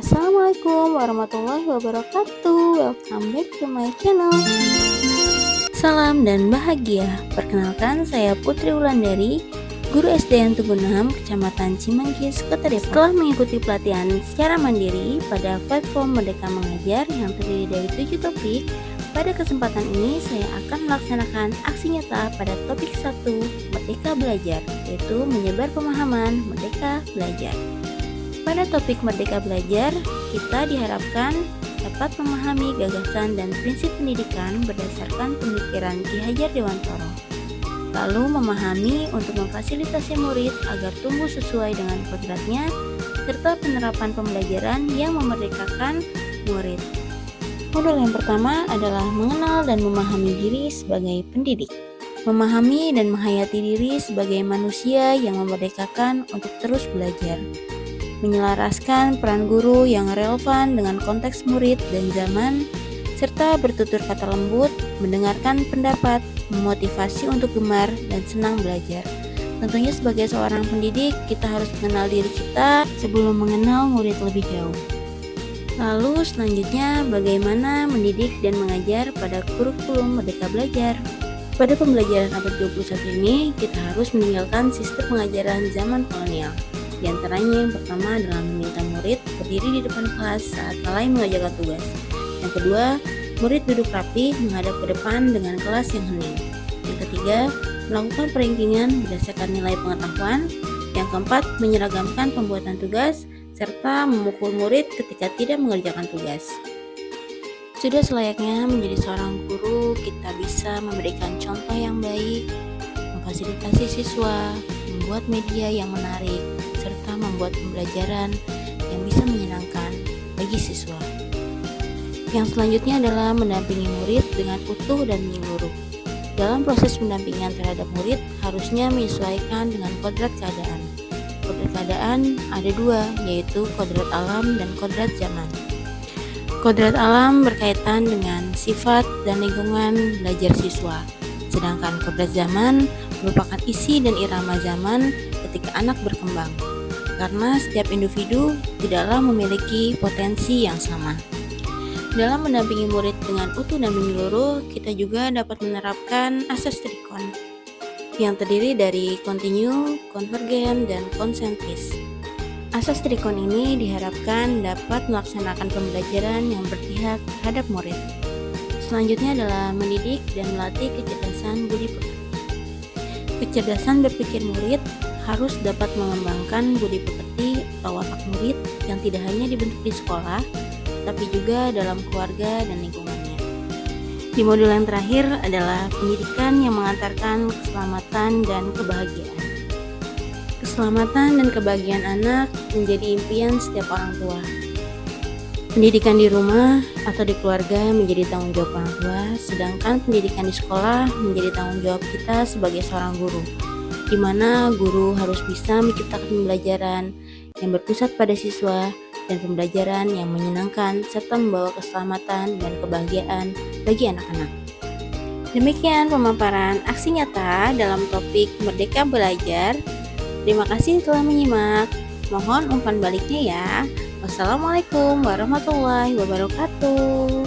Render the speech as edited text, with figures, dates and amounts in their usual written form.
Assalamualaikum warahmatullahi wabarakatuh. Welcome back to my channel. Salam dan bahagia. Perkenalkan, saya Putri Wulandari, guru SD yang Tugu 6, Kecamatan Cimanggis, Kota Depok. Setelah mengikuti pelatihan secara mandiri pada platform Merdeka Mengajar yang terdiri dari 7 topik, pada kesempatan ini saya akan melaksanakan aksi nyata pada topik 1, Merdeka Belajar, yaitu menyebar pemahaman Merdeka Belajar. Pada topik Merdeka Belajar, kita diharapkan dapat memahami gagasan dan prinsip pendidikan berdasarkan pemikiran Ki Hajar Dewantara. Lalu memahami untuk memfasilitasi murid agar tumbuh sesuai dengan kodratnya, serta penerapan pembelajaran yang memerdekakan murid. Modul yang pertama adalah mengenal dan memahami diri sebagai pendidik. Memahami dan menghayati diri sebagai manusia yang memerdekakan untuk terus belajar. Menyelaraskan peran guru yang relevan dengan konteks murid dan zaman, serta bertutur kata lembut, mendengarkan pendapat, memotivasi untuk gemar dan senang belajar. Tentunya sebagai seorang pendidik, kita harus mengenal diri kita sebelum mengenal murid lebih jauh. Lalu selanjutnya, bagaimana mendidik dan mengajar pada kurikulum Merdeka Belajar. Pada pembelajaran abad 21 ini, kita harus meninggalkan sistem pengajaran zaman kolonial. Di antaranya yang pertama adalah meminta murid berdiri di depan kelas saat lalai mengerjakan tugas. Yang kedua, murid duduk rapi menghadap ke depan dengan kelas yang hening. Yang ketiga, melakukan perankingan berdasarkan nilai pengetahuan. Yang keempat, menyeragamkan pembuatan tugas serta memukul murid ketika tidak mengerjakan tugas. Sudah selayaknya menjadi seorang guru, kita bisa memberikan contoh yang baik, memfasilitasi siswa, membuat media yang menarik, serta membuat pembelajaran yang bisa menyenangkan bagi siswa. Yang selanjutnya adalah mendampingi murid dengan utuh dan menyeluruh. Dalam proses pendampingan terhadap murid, harusnya menyesuaikan dengan kodrat keadaan. Kodrat keadaan ada dua, yaitu kodrat alam dan kodrat zaman. Kodrat alam berkaitan dengan sifat dan lingkungan belajar siswa, sedangkan kodrat zaman merupakan isi dan irama zaman ketika anak berkembang, karena setiap individu tidaklah memiliki potensi yang sama. Dalam mendampingi murid dengan utuh dan menyeluruh, kita juga dapat menerapkan asas trikon yang terdiri dari kontinu, konvergen, dan konsentris. Asas trikon ini diharapkan dapat melaksanakan pembelajaran yang berpihak terhadap murid. Selanjutnya adalah mendidik dan melatih kecerdasan budi pekerti. Kecerdasan berpikir murid harus dapat mengembangkan budi pekerti atau watak murid yang tidak hanya dibentuk di sekolah, tapi juga dalam keluarga dan lingkungannya. Di modul yang terakhir adalah pendidikan yang mengantarkan keselamatan dan kebahagiaan. Keselamatan dan kebahagiaan anak menjadi impian setiap orang tua. Pendidikan di rumah atau di keluarga menjadi tanggung jawab orang tua, sedangkan pendidikan di sekolah menjadi tanggung jawab kita sebagai seorang guru, di mana guru harus bisa menciptakan pembelajaran yang berpusat pada siswa dan pembelajaran yang menyenangkan serta membawa keselamatan dan kebahagiaan bagi anak-anak. Demikian pemaparan aksi nyata dalam topik Merdeka Belajar. Terima kasih telah menyimak. Mohon umpan baliknya ya. Wassalamualaikum warahmatullahi wabarakatuh.